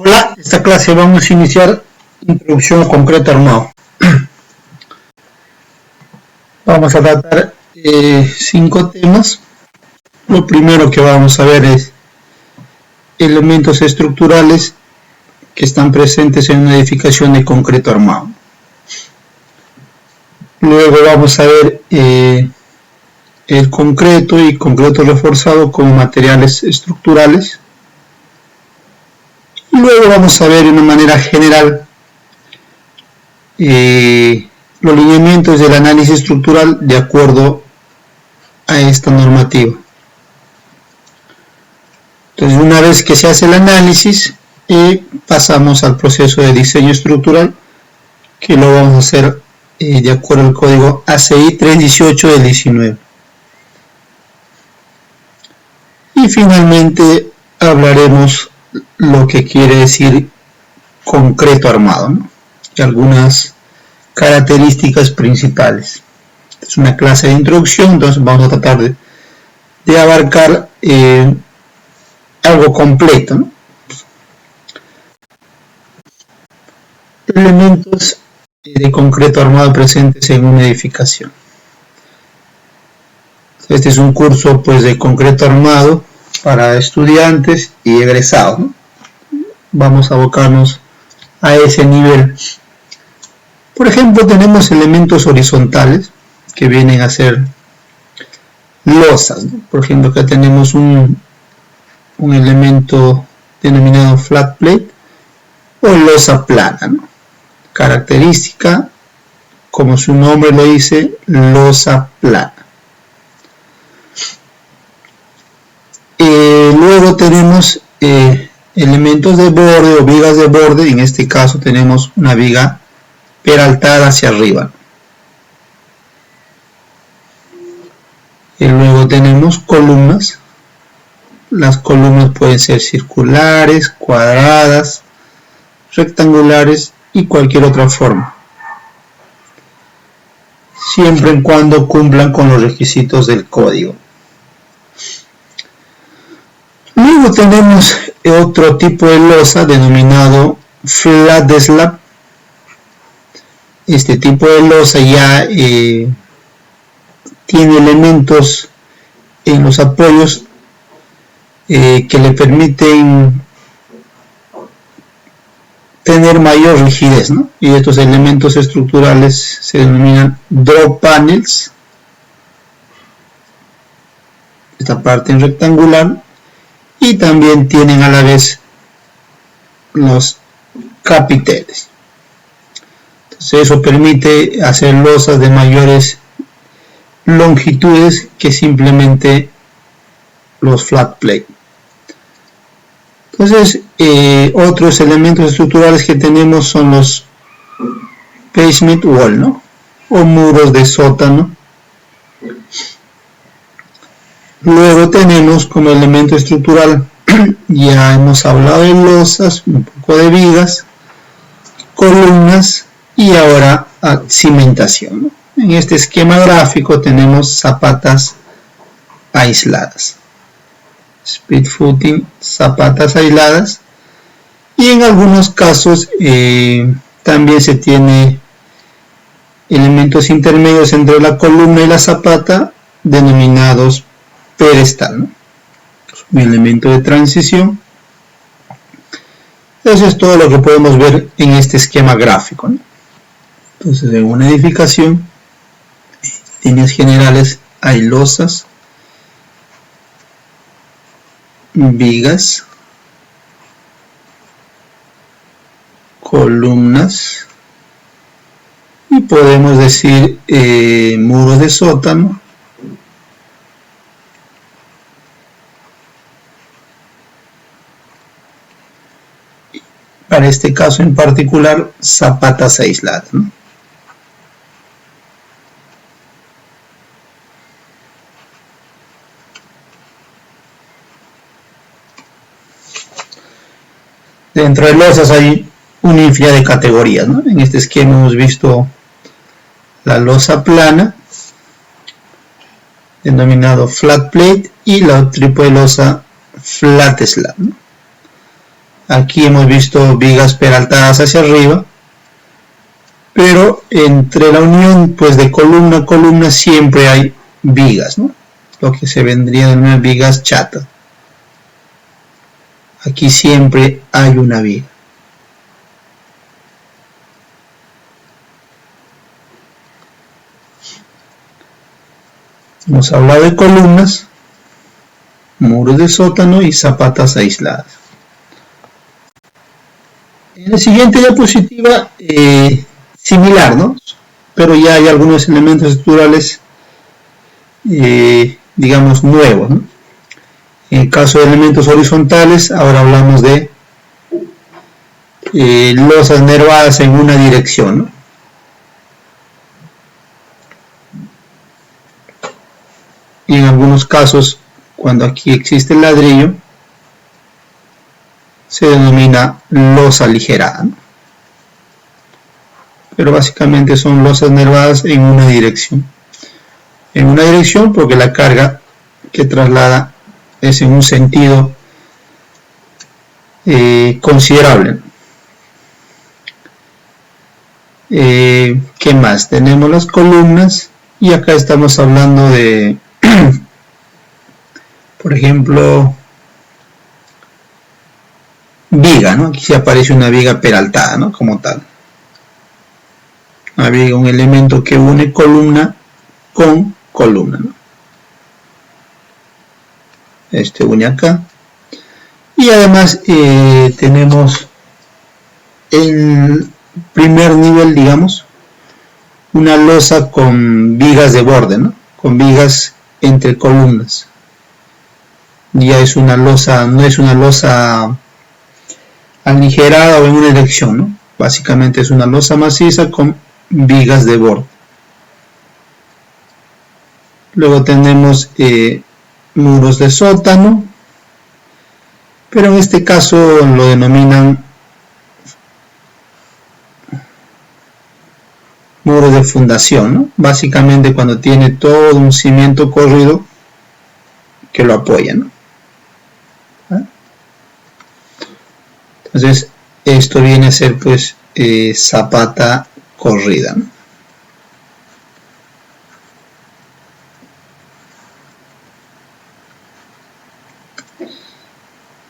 Hola, esta clase vamos a iniciar introducción a concreto armado. Vamos a tratar 5 temas. Lo primero que vamos a ver es elementos estructurales que están presentes en una edificación de concreto armado. Luego vamos a ver el concreto y concreto reforzado como materiales estructurales. Y luego vamos a ver de una manera general los lineamientos del análisis estructural de acuerdo a esta normativa. Entonces, una vez que se hace el análisis, pasamos al proceso de diseño estructural, que lo vamos a hacer de acuerdo al código ACI 318 del 19. Y finalmente hablaremos lo que quiere decir concreto armado, ¿no? Y algunas características principales. Es una clase de introducción, entonces vamos a tratar de abarcar algo completo, ¿no? Elementos de concreto armado presentes en una edificación. Este es un curso pues de concreto armado para estudiantes y egresados, ¿no? Vamos a abocarnos a ese nivel. Por ejemplo, tenemos elementos horizontales que vienen a ser losas, ¿no? Por ejemplo, acá tenemos un elemento denominado flat plate o losa plana, ¿no? Característica, como su nombre lo dice, losa plana. Luego tenemos elementos de borde o vigas de borde. En este caso tenemos una viga peraltada hacia arriba. Y luego tenemos columnas. Las columnas pueden ser circulares, cuadradas, rectangulares y cualquier otra forma, siempre y cuando cumplan con los requisitos del código. Luego tenemos otro tipo de losa denominado flat slab. Este tipo de losa ya tiene elementos en los apoyos que le permiten tener mayor rigidez, ¿no? Y estos elementos estructurales se denominan drop panels. Esta parte en rectangular. Y también tienen a la vez los capiteles. Entonces eso permite hacer losas de mayores longitudes que simplemente los flat plate. Entonces otros elementos estructurales que tenemos son los basement wall, ¿no? O muros de sótano. Luego tenemos como elemento estructural, ya hemos hablado de losas, un poco de vigas, columnas y ahora cimentación, ¿no? En este esquema gráfico tenemos zapatas aisladas, split footing, zapatas aisladas, y en algunos casos también se tiene elementos intermedios entre la columna y la zapata denominados pedestal, ¿no? Un elemento de transición. Eso es todo lo que podemos ver en este esquema gráfico, ¿no? Entonces, en una edificación, en líneas generales, hay losas, vigas, columnas y podemos decir muros de sótano, para este caso en particular zapatas aisladas, ¿no? Dentro de losas hay una infinidad de categorías, ¿no? En este esquema hemos visto la losa plana, denominado flat plate, y la tipo de losa flat slab, ¿no? Aquí hemos visto vigas peraltadas hacia arriba, pero entre la unión pues de columna a columna siempre hay vigas, ¿no? Lo que se vendría de unas vigas chatas. Aquí siempre hay una viga. Hemos hablado de columnas, muros de sótano y zapatas aisladas. En la siguiente diapositiva, similar, ¿no? Pero ya hay algunos elementos estructurales, digamos, nuevos, ¿no? En el caso de elementos horizontales, ahora hablamos de losas nervadas en una dirección, ¿no? Y en algunos casos, cuando aquí existe el ladrillo, se denomina losa aligerada, ¿no? Pero básicamente son losas nervadas en una dirección. En una dirección porque la carga que traslada es en un sentido considerable. ¿Qué más? Tenemos las columnas y acá estamos hablando de, por ejemplo, viga, ¿no? Aquí se aparece una viga peraltada, ¿no? Como tal. Una viga, un elemento que une columna con columna, ¿no? Este une acá. Y además tenemos el primer nivel, digamos, una losa con vigas de borde, ¿no? Con vigas entre columnas. Ya es una losa, no es una losa aligerada o en una dirección, ¿no? Básicamente es una losa maciza con vigas de borde. Luego tenemos muros de sótano, pero en este caso lo denominan muro de fundación, ¿no? Básicamente cuando tiene todo un cimiento corrido que lo apoya, ¿no? Entonces esto viene a ser pues zapata corrida, ¿no?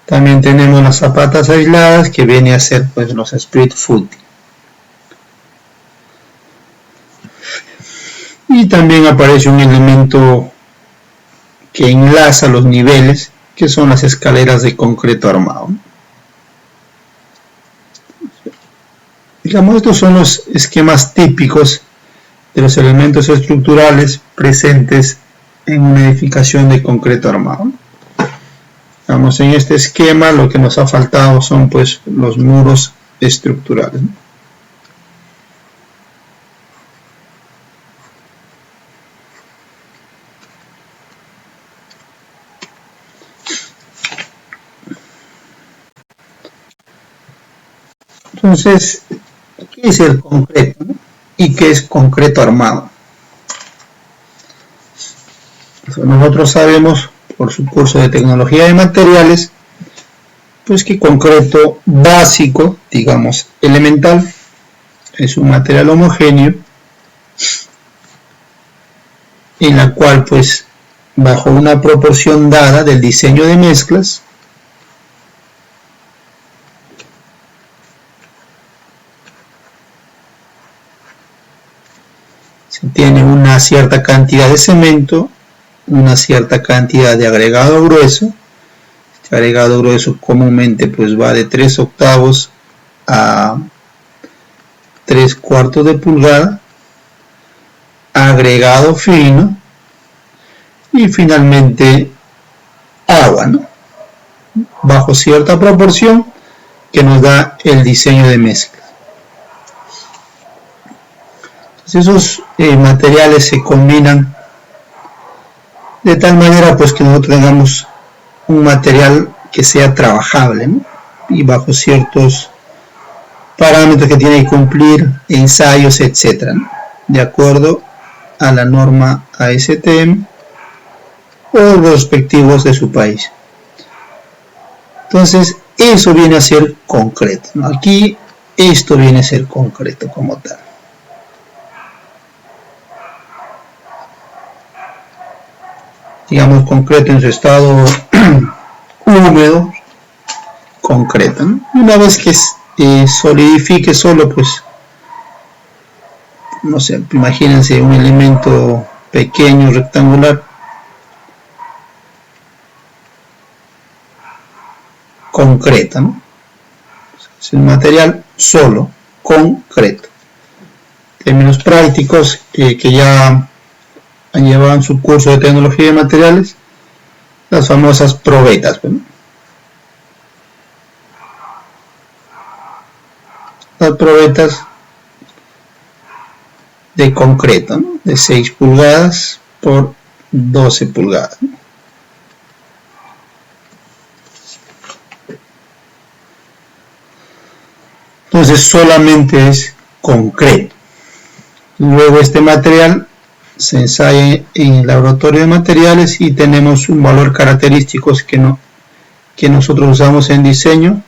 También tenemos las zapatas aisladas que viene a ser pues los split footing. Y también aparece un elemento que enlaza los niveles, que son las escaleras de concreto armado. Digamos, estos son los esquemas típicos de los elementos estructurales presentes en una edificación de concreto armado. Digamos, en este esquema lo que nos ha faltado son pues los muros estructurales, ¿no? Entonces, ¿qué es el concreto, ¿no? ¿Y qué es concreto armado? Nosotros sabemos, por su curso de tecnología de materiales, pues que concreto básico, digamos elemental, es un material homogéneo en la cual pues bajo una proporción dada del diseño de mezclas se tiene una cierta cantidad de cemento, una cierta cantidad de agregado grueso. Este agregado grueso comúnmente pues va de 3/8 a 3/4 de pulgada, agregado fino y finalmente agua, ¿no? Bajo cierta proporción que nos da el diseño de mezcla. Entonces esos materiales se combinan de tal manera pues que nosotros tengamos un material que sea trabajable, ¿no? Y bajo ciertos parámetros que tiene que cumplir, ensayos, etc., ¿no? De acuerdo a la norma ASTM o los respectivos de su país. Entonces eso viene a ser concreto, ¿no? Aquí esto viene a ser concreto como tal. Digamos concreto en su estado húmedo, concreto, ¿no? Una vez que solidifique solo, pues, no sé, imagínense un elemento pequeño, rectangular, concreta, ¿no? Es un material solo, concreto. Términos prácticos que ya han llevado en su curso de tecnología de materiales, las famosas probetas, ¿no? Las probetas de concreto, ¿no? De 6 pulgadas por 12 pulgadas, ¿no? Entonces solamente es concreto. Luego este material se ensaya en el laboratorio de materiales y tenemos un valor característico que nosotros usamos en diseño,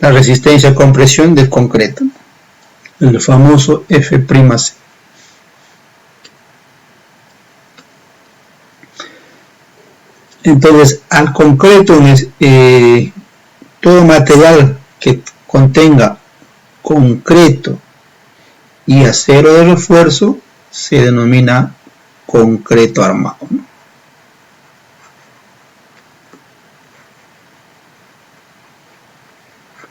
la resistencia a compresión del concreto, el famoso F''. Entonces, al concreto, todo material que contenga concreto y acero de refuerzo se denomina concreto armado, ¿no?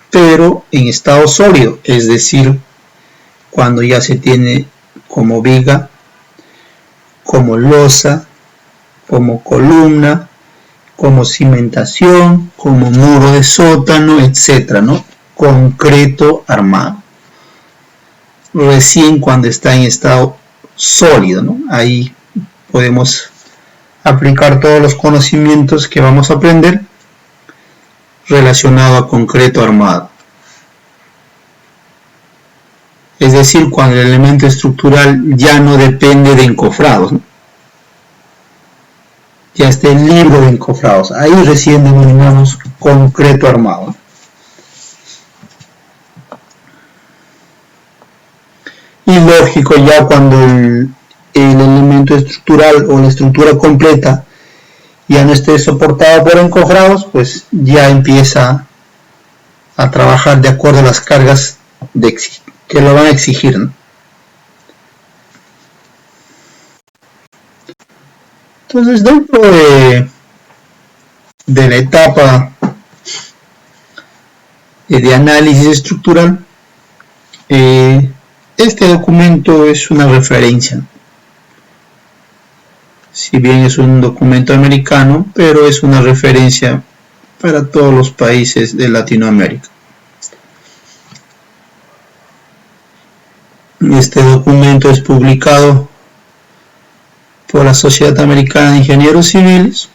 Pero en estado sólido, es decir, cuando ya se tiene como viga, como losa, como columna, como cimentación, como muro de sótano, etcétera, ¿no? Concreto armado. Recién cuando está en estado sólido, ¿no? Ahí podemos aplicar todos los conocimientos que vamos a aprender relacionado a concreto armado. Es decir, cuando el elemento estructural ya no depende de encofrados, ¿no? Ya está libre de encofrados. Ahí recién denominamos concreto armado. Y lógico, ya cuando el elemento estructural o la estructura completa ya no esté soportado por encofrados, pues ya empieza a trabajar de acuerdo a las cargas que lo van a exigir, ¿no? Entonces, dentro de la etapa de análisis estructural, este documento es una referencia. Si bien es un documento americano, pero es una referencia para todos los países de Latinoamérica. Este documento es publicado por la Sociedad Americana de Ingenieros Civiles,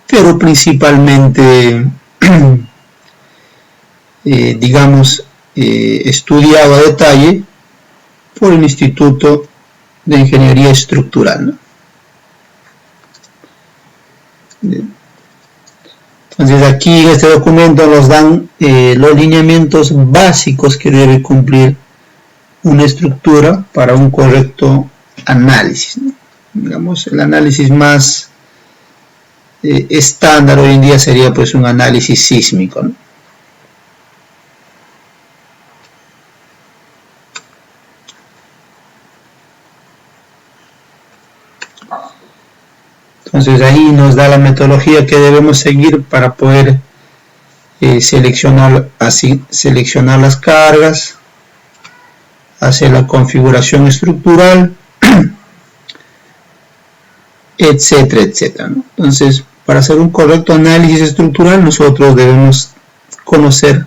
pero principalmente, estudiado a detalle por el Instituto de Ingeniería Estructural, ¿no? Entonces aquí en este documento nos dan los lineamientos básicos que debe cumplir una estructura para un correcto análisis, ¿no? Digamos, el análisis más estándar hoy en día sería pues un análisis sísmico, ¿no? Entonces ahí nos da la metodología que debemos seguir para poder seleccionar las cargas, hacer la configuración estructural, etcétera, etcétera, ¿no? Entonces, para hacer un correcto análisis estructural, nosotros debemos conocer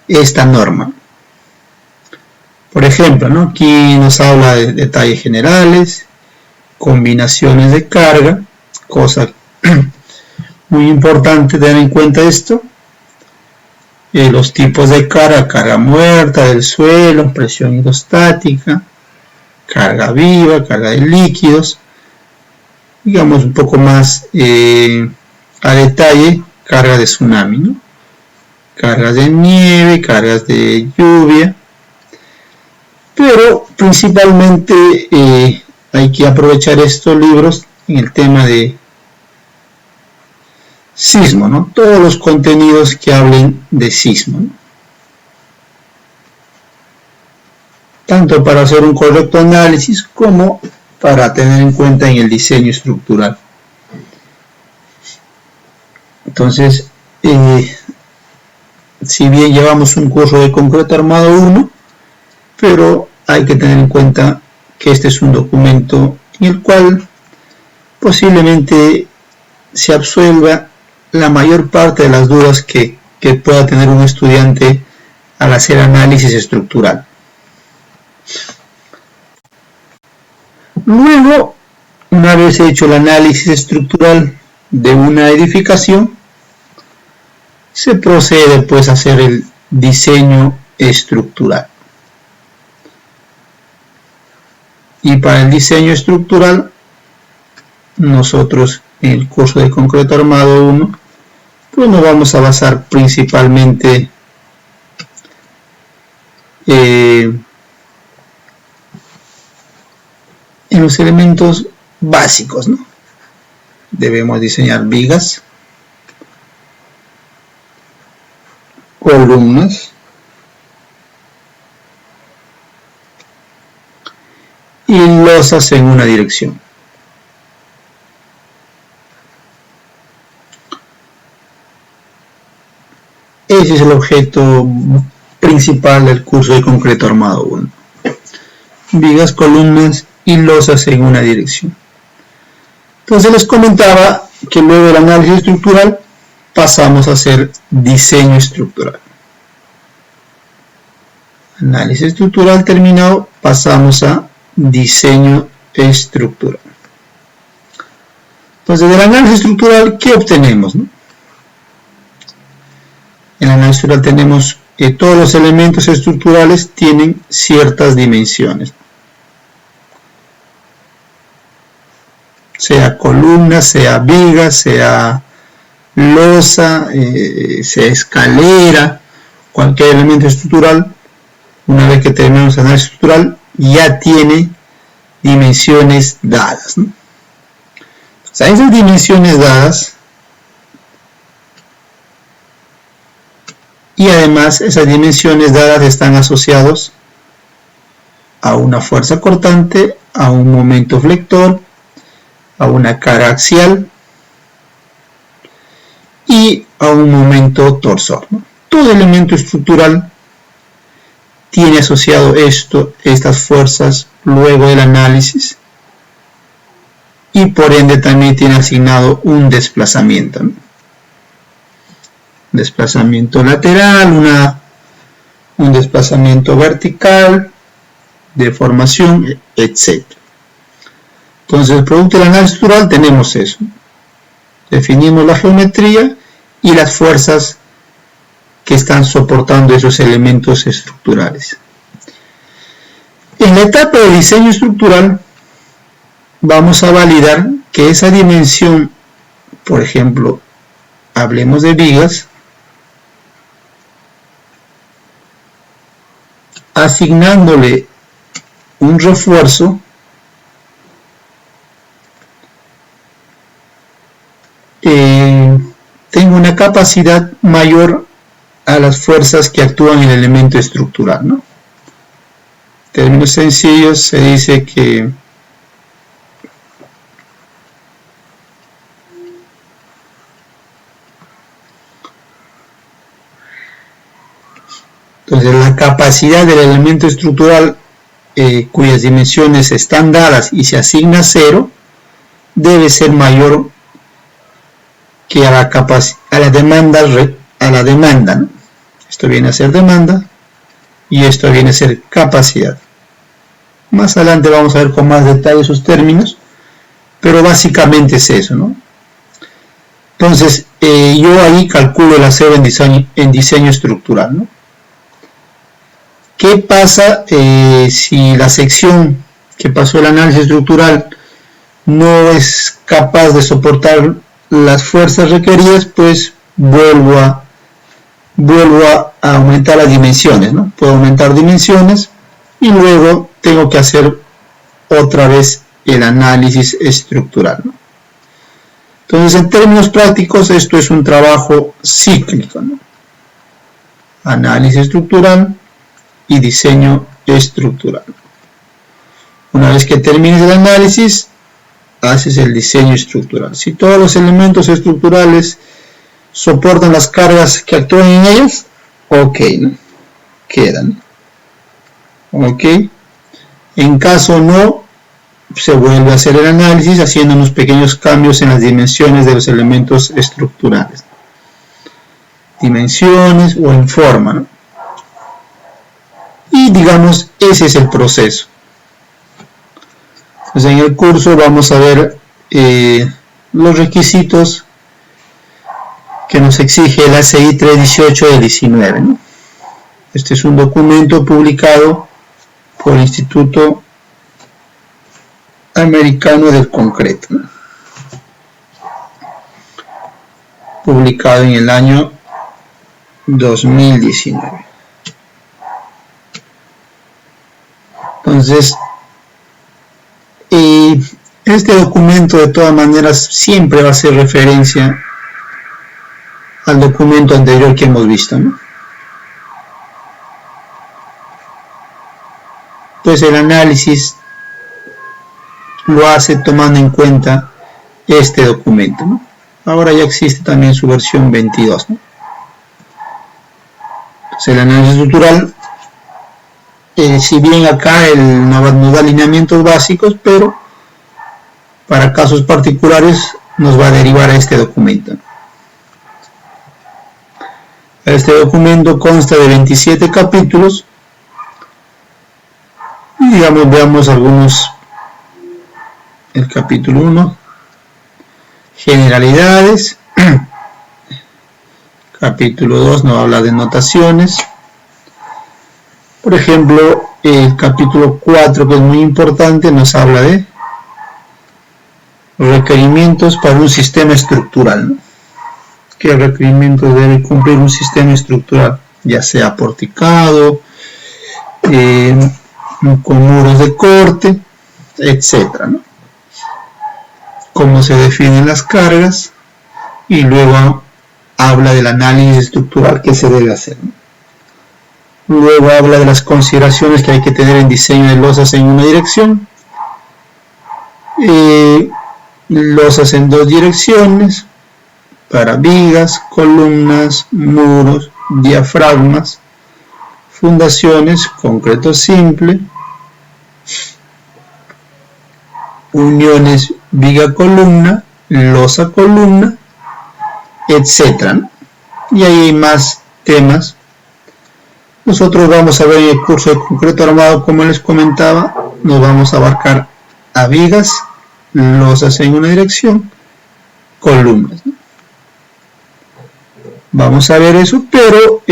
esta norma. Por ejemplo, ¿no? Aquí nos habla de detalles generales, combinaciones de carga, cosa muy importante tener en cuenta esto, los tipos de carga muerta del suelo, presión hidrostática, carga viva, carga de líquidos, digamos un poco más a detalle cargas de tsunami, ¿no? Cargas de nieve, cargas de lluvia, pero principalmente hay que aprovechar estos libros en el tema de sismo, ¿no? Todos los contenidos que hablen de sismo, ¿no? Tanto para hacer un correcto análisis como para tener en cuenta en el diseño estructural. Entonces, si bien llevamos un curso de concreto armado 1, pero hay que tener en cuenta que este es un documento en el cual posiblemente se absuelva la mayor parte de las dudas que pueda tener un estudiante al hacer análisis estructural. Luego, una vez hecho el análisis estructural de una edificación, se procede pues a hacer el diseño estructural. Y para el diseño estructural, nosotros en el curso de concreto armado 1, pues nos vamos a basar principalmente en los elementos básicos, ¿no? Debemos diseñar vigas, columnas y losas en una dirección. Ese es el objeto principal del curso de concreto armado 1. Vigas, columnas y losas en una dirección. Entonces les comentaba que luego del análisis estructural pasamos a hacer diseño estructural. Análisis estructural terminado, pasamos a diseño estructural. Entonces del análisis estructural, ¿qué obtenemos, no? En el análisis estructural tenemos que todos los elementos estructurales tienen ciertas dimensiones. Sea columna, sea viga, sea losa, sea escalera, cualquier elemento estructural, una vez que terminamos el análisis estructural, ya tiene dimensiones dadas, ¿no? O sea, esas dimensiones dadas, y además esas dimensiones dadas están asociadas a una fuerza cortante, a un momento flector, a una cara axial y a un momento torsor, ¿no? Todo elemento estructural tiene asociado estas fuerzas luego del análisis y por ende también tiene asignado un desplazamiento, ¿no? Desplazamiento lateral, un desplazamiento vertical, deformación, etc. Entonces, el producto del análisis estructural tenemos eso. Definimos la geometría y las fuerzas que están soportando esos elementos estructurales. En la etapa de diseño estructural, vamos a validar que esa dimensión, por ejemplo, hablemos de vigas, asignándole un refuerzo tengo una capacidad mayor a las fuerzas que actúan en el elemento estructural, ¿no? En términos sencillos se dice que entonces la capacidad del elemento estructural cuyas dimensiones están dadas y se asigna 0 debe ser mayor que a la demanda, ¿no? Esto viene a ser demanda y esto viene a ser capacidad. Más adelante vamos a ver con más detalle esos términos, pero básicamente es eso, ¿no? Entonces, yo ahí calculo el acero en diseño estructural, ¿no? ¿Qué pasa si la sección que pasó el análisis estructural no es capaz de soportar las fuerzas requeridas? Pues vuelvo a aumentar las dimensiones, ¿no? Puedo aumentar dimensiones y luego tengo que hacer otra vez el análisis estructural, ¿no? Entonces, en términos prácticos, esto es un trabajo cíclico, ¿no? Análisis estructural y diseño estructural. Una vez que termines el análisis, haces el diseño estructural. Si todos los elementos estructurales soportan las cargas que actúan en ellos, ok, ¿no? Quedan. Ok. En caso no, se vuelve a hacer el análisis haciendo unos pequeños cambios en las dimensiones de los elementos estructurales. Dimensiones o en forma, ¿no? Y digamos, ese es el proceso. Entonces, en el curso vamos a ver los requisitos que nos exige el ACI 318 del 19, ¿no? Este es un documento publicado por el Instituto Americano del Concreto, ¿no? Publicado en el año 2019. Entonces, este documento de todas maneras siempre va a hacer referencia al documento anterior que hemos visto, ¿no? Entonces el análisis lo hace tomando en cuenta este documento, ¿no? Ahora ya existe también su versión 22, ¿no? Entonces el análisis estructural, si bien acá nos da lineamientos básicos, pero para casos particulares nos va a derivar a este documento. Este documento consta de 27 capítulos y digamos, veamos algunos. El capítulo 1, generalidades. Capítulo 2 nos habla de notaciones. Por ejemplo, el capítulo 4, que es muy importante, nos habla de requerimientos para un sistema estructural, ¿no? ¿Qué requerimientos debe cumplir un sistema estructural? Ya sea porticado, con muros de corte, etcétera, ¿no? Cómo se definen las cargas y luego habla del análisis estructural que se debe hacer, ¿no? Luego habla de las consideraciones que hay que tener en diseño de losas en una dirección, losas en dos direcciones, para vigas, columnas, muros, diafragmas, fundaciones, concreto simple, uniones viga-columna, losa-columna, etc., ¿no? Y ahí hay más temas. Nosotros vamos a ver en el curso de concreto armado, como les comentaba, nos vamos a abarcar a vigas, losas en una dirección, columnas, ¿no? Vamos a ver eso, pero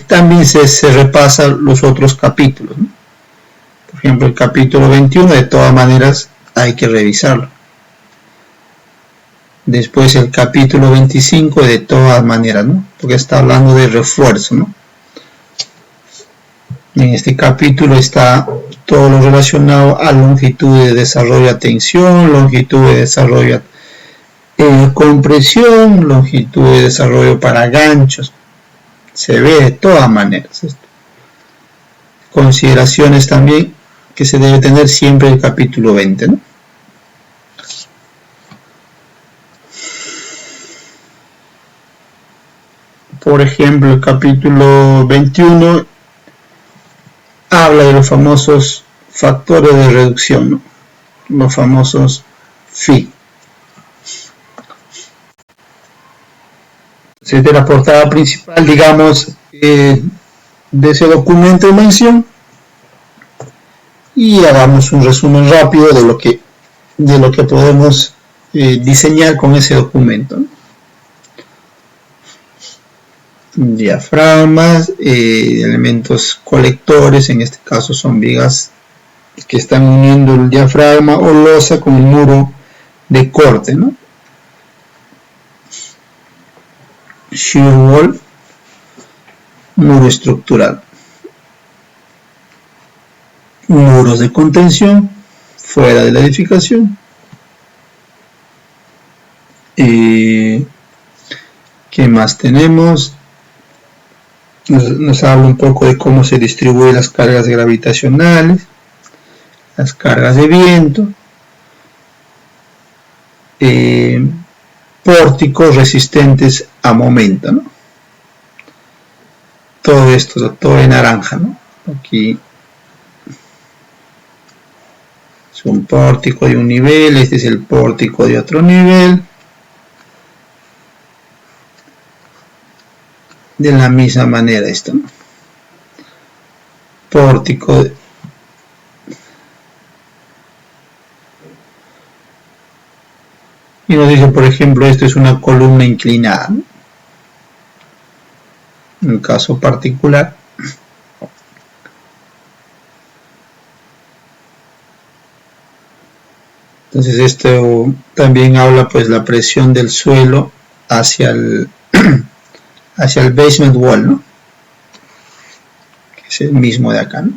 también se repasan los otros capítulos, ¿no? Por ejemplo, el capítulo 21, de todas maneras, hay que revisarlo. Después el capítulo 25, de todas maneras, ¿no? Porque está hablando de refuerzo, ¿no? En este capítulo está todo lo relacionado a longitud de desarrollo a tensión, longitud de desarrollo a compresión, longitud de desarrollo para ganchos. Se ve de todas maneras esto. Consideraciones también que se debe tener siempre el capítulo 20, ¿no? Por ejemplo, el capítulo 21 habla de los famosos factores de reducción, ¿no? Los famosos phi. Desde la portada principal, digamos, de ese documento de mención, y hagamos un resumen rápido de lo que podemos diseñar con ese documento, ¿no? Diafragmas, elementos colectores, en este caso son vigas que están uniendo el diafragma o losa con el muro de corte, ¿no? shear wall, muro estructural, muros de contención fuera de la edificación. ¿Qué más tenemos? Nos habla un poco de cómo se distribuyen las cargas gravitacionales, las cargas de viento, pórticos resistentes a momento, ¿no? Todo esto, todo en naranja, ¿no? Aquí es un pórtico de un nivel, este es el pórtico de otro nivel. De la misma manera esto, ¿no? Pórtico y nos dice, por ejemplo, esto es una columna inclinada, ¿no? En un caso particular, entonces esto también habla pues la presión del suelo hacia el basement wall, ¿no? Que es el mismo de acá, ¿no?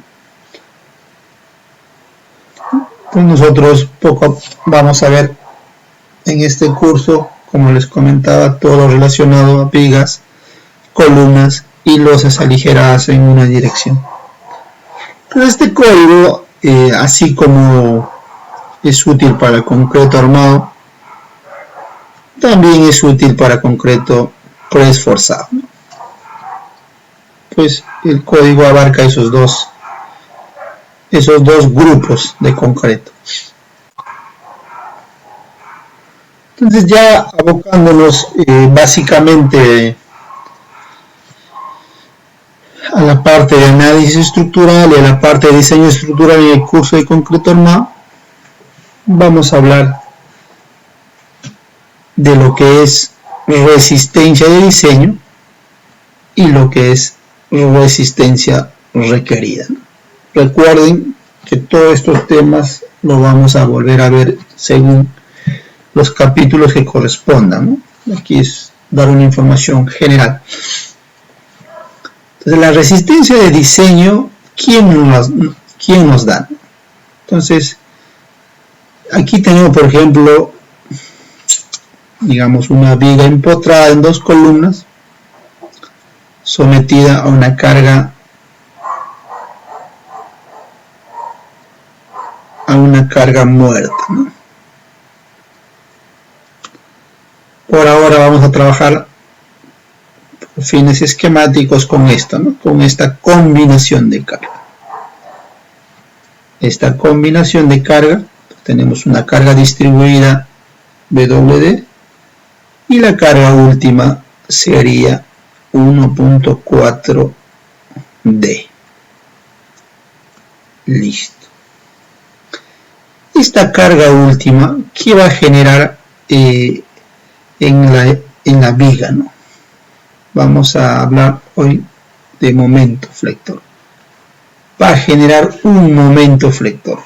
Pues nosotros poco vamos a ver en este curso, como les comentaba, todo relacionado a vigas, columnas y losas aligeradas en una dirección. Entonces este código, así como es útil para el concreto armado, también es útil para concreto preesforzado, ¿no? Pues el código abarca esos dos grupos de concreto. Entonces, ya abocándonos básicamente a la parte de análisis estructural y a la parte de diseño estructural en el curso de concreto armado, vamos a hablar de lo que es resistencia de diseño y lo que es resistencia requerida. Recuerden que todos estos temas los vamos a volver a ver según los capítulos que correspondan, ¿no? Aquí es dar una información general. Entonces, la resistencia de diseño, ¿quién nos da? Entonces, aquí tenemos, por ejemplo, digamos, una viga empotrada en dos columnas, sometida a una carga muerta, ¿no? Por ahora vamos a trabajar por fines esquemáticos con esto, ¿no? Con esta combinación de carga. Esta combinación de carga, tenemos una carga distribuida WD y la carga última sería 1.4D. Listo. Esta carga última, ¿qué va a generar en la viga, ¿no? Vamos a hablar hoy de momento flector. Va a generar un momento flector.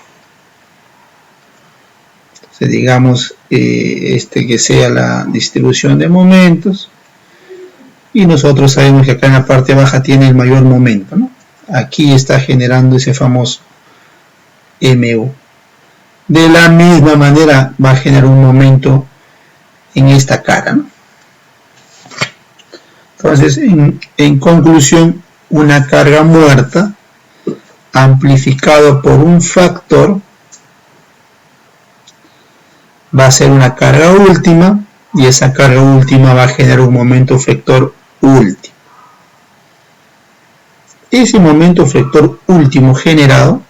Entonces, digamos que sea la distribución de momentos, y nosotros sabemos que acá en la parte baja tiene el mayor momento, ¿no? Aquí está generando ese famoso MU. De la misma manera va a generar un momento en esta cara, ¿no? Entonces, en conclusión, una carga muerta amplificado por un factor va a ser una carga última, y esa carga última va a generar un momento flector último. Ese momento flector último generado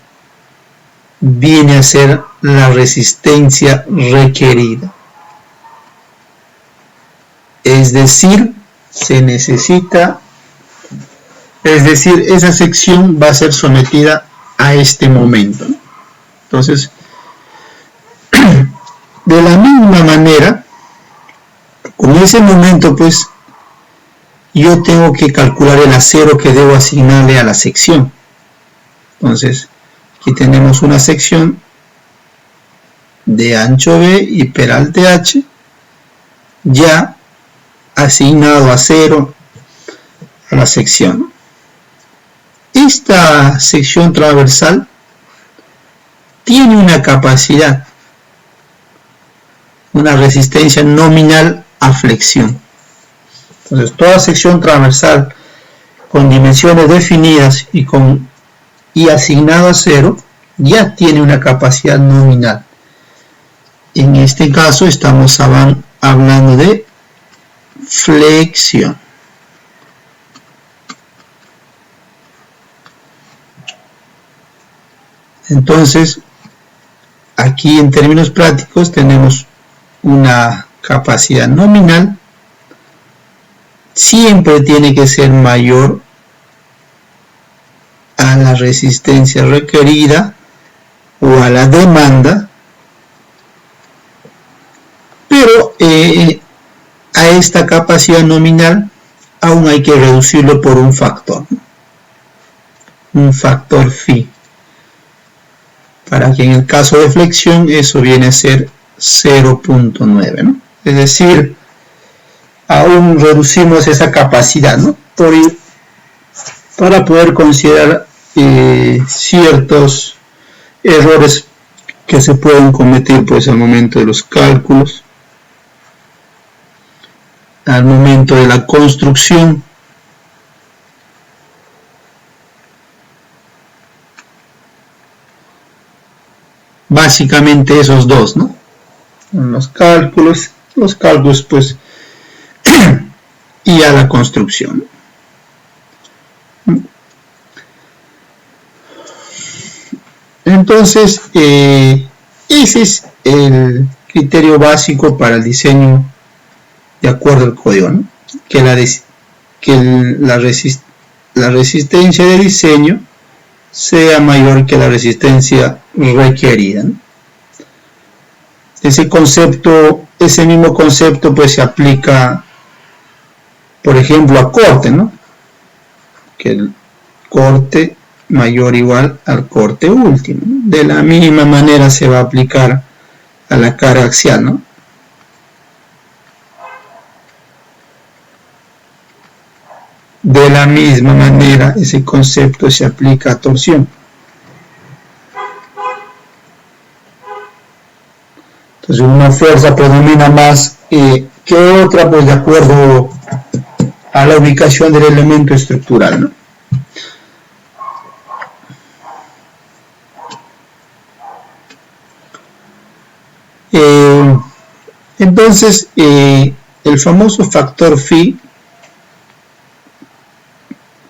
viene a ser la resistencia requerida. Es decir, esa sección va a ser sometida a este momento. Entonces, de la misma manera, con ese momento, pues, yo tengo que calcular el acero que debo asignarle a la sección. Entonces, aquí tenemos una sección de ancho B y peralte H. Ya asignado a 0 a la sección. Esta sección transversal tiene una capacidad, una resistencia nominal a flexión. Entonces, toda sección transversal con dimensiones definidas y asignado a 0 ya tiene una capacidad nominal. En este caso estamos hablando de flexión. Entonces, aquí en términos prácticos tenemos una capacidad nominal, siempre tiene que ser mayor a la resistencia requerida o a la demanda, pero a esta capacidad nominal aún hay que reducirlo por un factor phi, para que en el caso de flexión eso viene a ser 0.9, ¿no? Es decir, aún reducimos esa capacidad, ¿no? Para poder considerar ciertos errores que se pueden cometer pues al momento de los cálculos, al momento de la construcción. Básicamente esos dos, ¿no? Los cálculos pues y a la construcción. Entonces, ese es el criterio básico para el diseño de acuerdo al código, ¿no? Que la resistencia de diseño sea mayor que la resistencia requerida, ¿no? Ese mismo concepto pues se aplica, por ejemplo, a corte, ¿no? Que el corte mayor o igual al corte último, ¿no? De la misma manera se va a aplicar a la carga axial, ¿no? De la misma manera ese concepto se aplica a torsión. Entonces una fuerza predomina más que otra, pues de acuerdo a la ubicación del elemento estructural, ¿no? Entonces el famoso factor phi,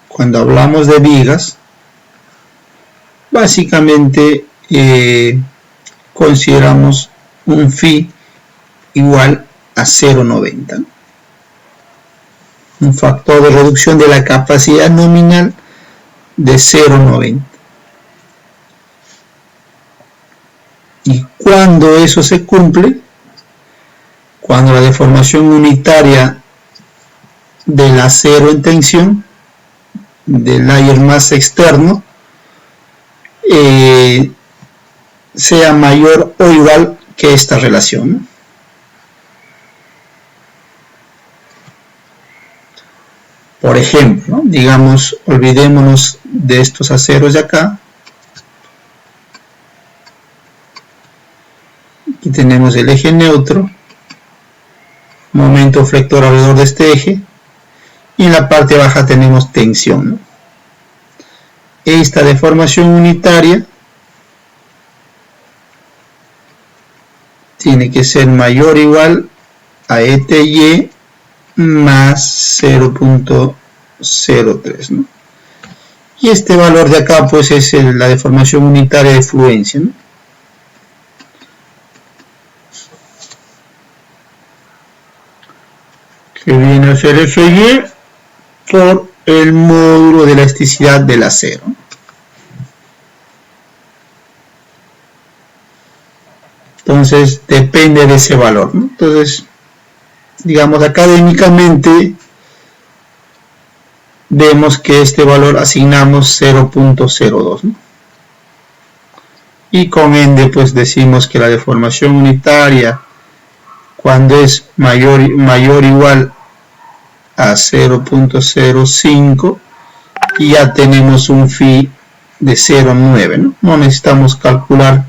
cuando hablamos de vigas, básicamente consideramos un phi igual a 0,90, un factor de reducción de la capacidad nominal de 0,90. Y cuando eso se cumple, cuando la deformación unitaria del acero en tensión, del layer más externo, sea mayor o igual que esta relación, ¿no? Por ejemplo, ¿no? Digamos, olvidémonos de estos aceros de acá. Aquí tenemos el eje neutro, momento flector alrededor de este eje, y en la parte baja tenemos tensión, ¿no? Esta deformación unitaria tiene que ser mayor o igual a ETY más 0.03, ¿no? Y este valor de acá pues es la deformación unitaria de fluencia, ¿no? Que viene a ser FY por el módulo de elasticidad del acero. Entonces depende de ese valor, ¿no? Entonces, digamos, académicamente vemos que este valor asignamos 0.02, ¿no? Y con ende pues decimos que la deformación unitaria, cuando es mayor o igual a 0.05 y ya tenemos un phi de 0.9, ¿no? No necesitamos calcular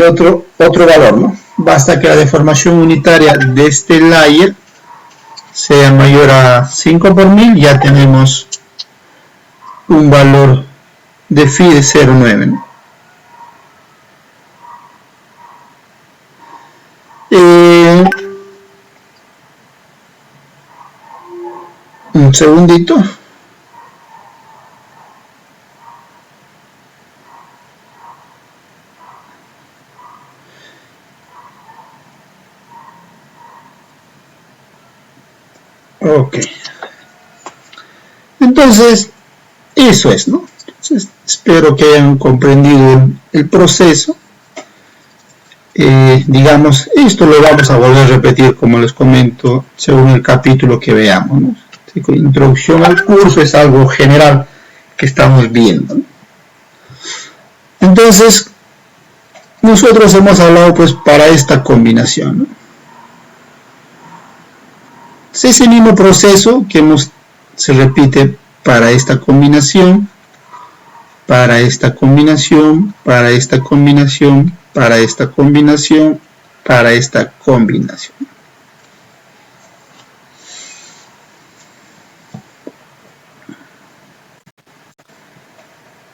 otro valor, ¿no? Basta que la deformación unitaria de este layer sea mayor a 5 por 1000, ya tenemos un valor de phi de 0.9, ¿no? Un segundito. Ok. Entonces, eso es, ¿no? Entonces, espero que hayan comprendido el proceso. Digamos, esto lo vamos a volver a repetir, como les comento, según el capítulo que veamos, ¿no? Introducción al curso es algo general que estamos viendo, ¿no? Entonces, nosotros hemos hablado pues para esta combinación, ¿no? Es ese mismo proceso que se repite para esta combinación, para esta combinación, para esta combinación, para esta combinación, para esta combinación.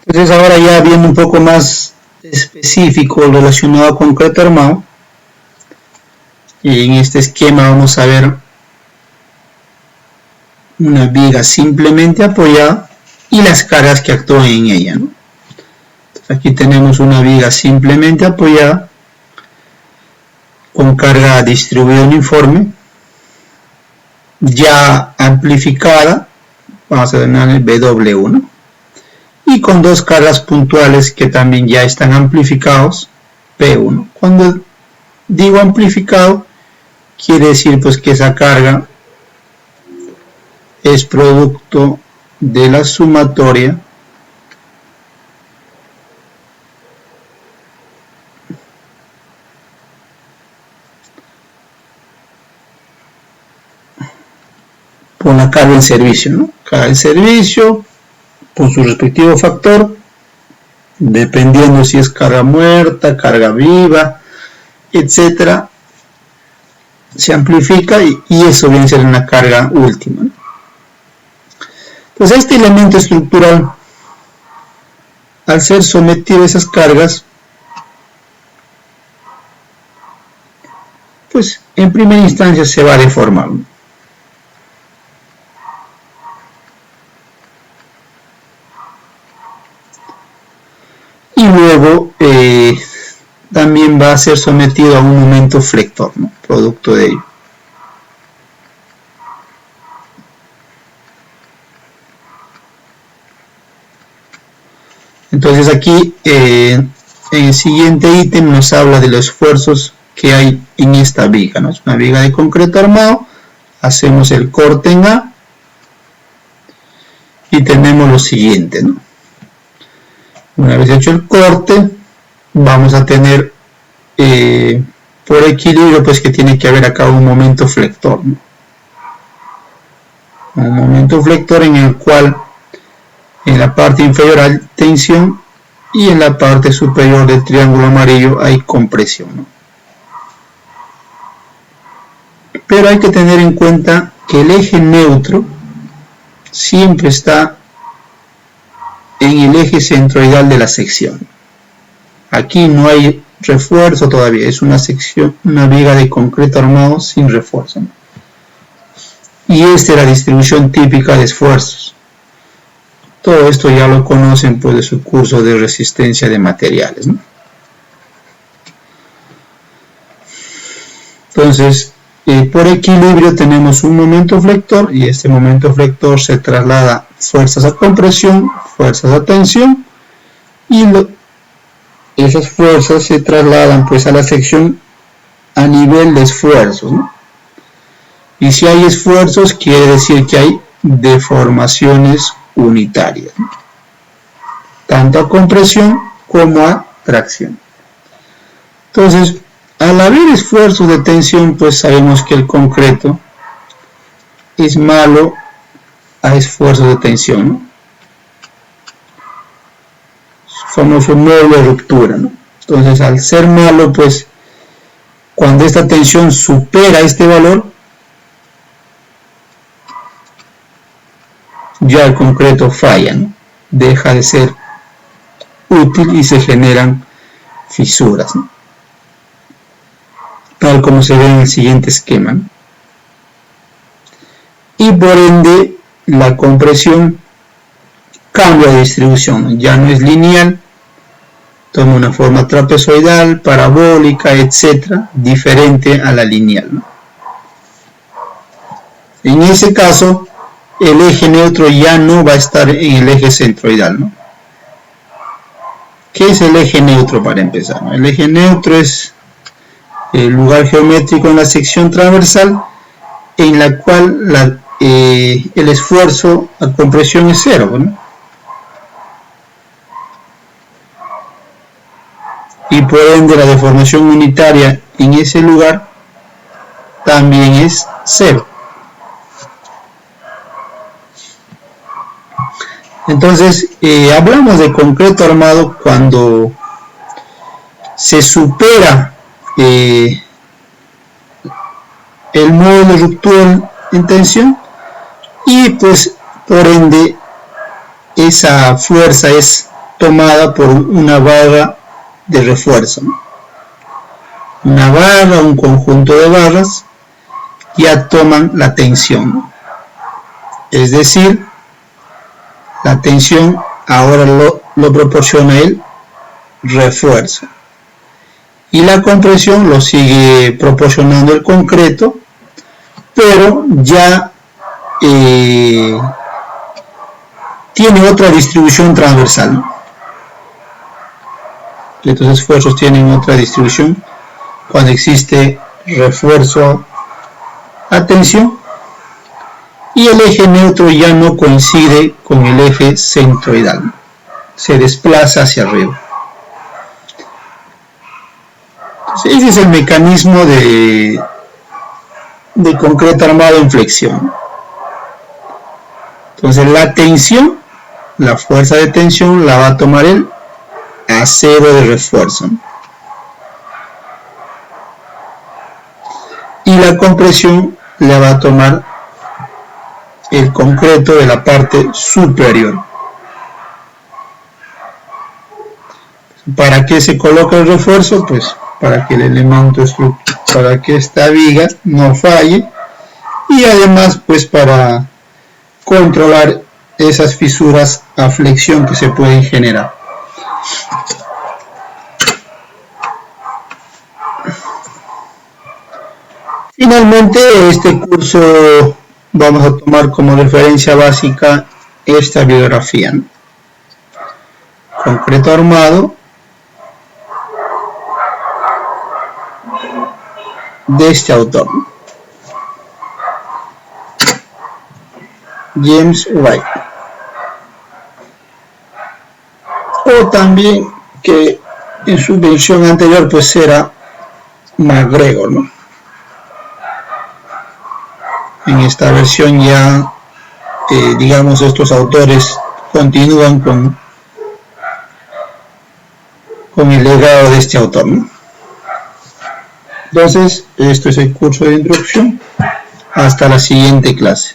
Entonces ahora ya viendo un poco más específico relacionado a concreto armado, y en este esquema vamos a ver una viga simplemente apoyada y las cargas que actúan en ella, ¿no? Entonces aquí tenemos una viga simplemente apoyada con carga distribuida uniforme, ya amplificada, vamos a denominar el BW1, y con dos cargas puntuales que también ya están amplificados, P1. Cuando digo amplificado, quiere decir pues que esa carga es producto de la sumatoria con la carga en servicio, ¿no? Carga en servicio con su respectivo factor, dependiendo si es carga muerta, carga viva, etcétera, se amplifica y eso viene a ser una carga última, ¿no? Entonces este elemento estructural, al ser sometido a esas cargas, pues en primera instancia se va a deformar, ¿no? Y luego también va a ser sometido a un momento flector, ¿no? Producto de ello. Entonces aquí en el siguiente ítem nos habla de los esfuerzos que hay en esta viga, ¿no? Es una viga de concreto armado, hacemos el corte en A y tenemos lo siguiente, ¿no? Una vez hecho el corte, vamos a tener por equilibrio pues que tiene que haber acá un momento flector, ¿no? Un momento flector en el cual en la parte inferior hay tensión y en la parte superior del triángulo amarillo hay compresión, ¿no? Pero hay que tener en cuenta que el eje neutro siempre está en el eje centroidal de la sección. Aquí no hay refuerzo todavía, es una sección, una viga de concreto armado sin refuerzo, ¿no? Y esta es la distribución típica de esfuerzos. Todo esto ya lo conocen pues de su curso de resistencia de materiales, ¿no? Entonces, por equilibrio tenemos un momento flector y este momento flector se traslada fuerzas a compresión, fuerzas a tensión y esas fuerzas se trasladan pues a la sección a nivel de esfuerzos, ¿no? Y si hay esfuerzos quiere decir que hay deformaciones unitarias, ¿no? Tanto a compresión como a tracción. Entonces, al haber esfuerzos de tensión, pues sabemos que el concreto es malo a esfuerzos de tensión, ¿no? Famoso modo de ruptura, ¿no? Entonces, al ser malo, pues, cuando esta tensión supera este valor, ya el concreto falla, ¿no? Deja de ser útil y se generan fisuras, ¿no? Tal como se ve en el siguiente esquema, ¿no? Y por ende la compresión cambia de distribución, ¿no? Ya no es lineal, toma una forma trapezoidal, parabólica, etcétera, diferente a la lineal, ¿no? En ese caso, el eje neutro ya no va a estar en el eje centroidal, ¿no? ¿Qué es el eje neutro para empezar? El eje neutro es el lugar geométrico en la sección transversal en la cual el esfuerzo a compresión es cero, ¿no? Y por ende la deformación unitaria en ese lugar también es cero. Entonces, hablamos de concreto armado cuando se supera el modo de ruptura en tensión y pues por ende esa fuerza es tomada por una barra de refuerzo, ¿no? Una barra, un conjunto de barras ya toman la tensión, ¿no? Es decir, la tensión ahora lo proporciona el refuerzo y la compresión lo sigue proporcionando el concreto, pero ya tiene otra distribución transversal, ¿no? Estos esfuerzos tienen otra distribución cuando existe refuerzo a tensión y el eje neutro ya no coincide con el eje centroidal, se desplaza hacia arriba. Entonces, ese es el mecanismo de concreto armado en flexión. Entonces la tensión, la fuerza de tensión la va a tomar el acero de refuerzo y la compresión la va a tomar el concreto de la parte superior. ¿Para qué se coloca el refuerzo? Pues para que el elemento estructural, para que esta viga no falle y además pues para controlar esas fisuras a flexión que se pueden generar. Finalmente, este curso vamos a tomar como referencia básica esta bibliografía, ¿no? Concreto armado de este autor, ¿no? James White, o también que en su versión anterior pues era MacGregor, ¿no? En esta versión ya digamos estos autores continúan con el legado de este autor, ¿no? Entonces, esto es el curso de introducción. Hasta la siguiente clase.